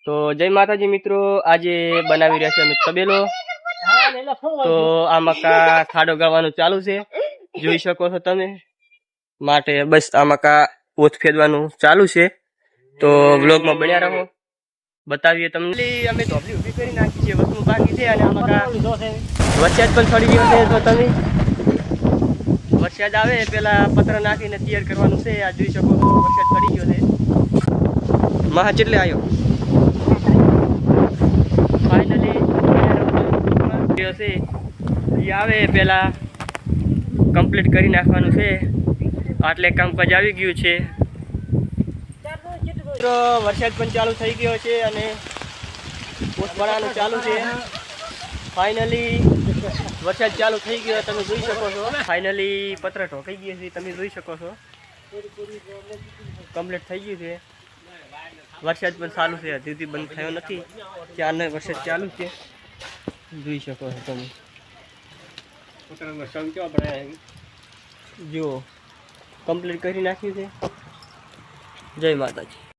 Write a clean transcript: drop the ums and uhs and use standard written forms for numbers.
તો જય માતાજી મિત્રો, આજે બનાવી રહ્યા છે અમે તબેલો। તો આ મકા ખાડો ગાવાનું ચાલુ છે, જોઈ શકો છો તમે। માટે બસ આ મકા પોત ફેરવાનું ચાલુ છે, તો વ્લોગમાં બન્યા રહો, બતાવીએ તમને। અમે ધોબલી ઊભી કરી નાખી છે, વસ્તુ બાકી છે અને આ મકા વરસાદ પણ છોડી ગયો છે। તો તમે વરસાદ આવે પેલા પત્ર નાખીને તૈયાર કરવાનું છે। આ જોઈ શકો છો વરસાદ પડી ગયો છે, મહા કેટલે આવ્યો ફાઇનલી છે। એ આવે પેલા કમ્પ્લીટ કરી નાખવાનું છે, આટલે કામકાજ આવી ગયું છે। તો વરસાદ પણ ચાલુ થઈ ગયો છે અને પોત ભરવાનું ચાલુ છે। ફાઇનલી વરસાદ ચાલુ થઈ ગયો, તમે જોઈ શકો છો। ફાઇનલી પત્ર ઢોકાઈ ગયો છે, તમે જોઈ શકો છો, કમ્પ્લીટ થઈ ગયું છે। વરસાદ પણ ચાલુ છે, હજી બંધ થયો નથી, ત્યારનો વરસાદ ચાલુ છે, જોઈ શકો છો તમે। જુઓ કમ્પ્લીટ કરી નાખ્યું છે। જય માતાજી।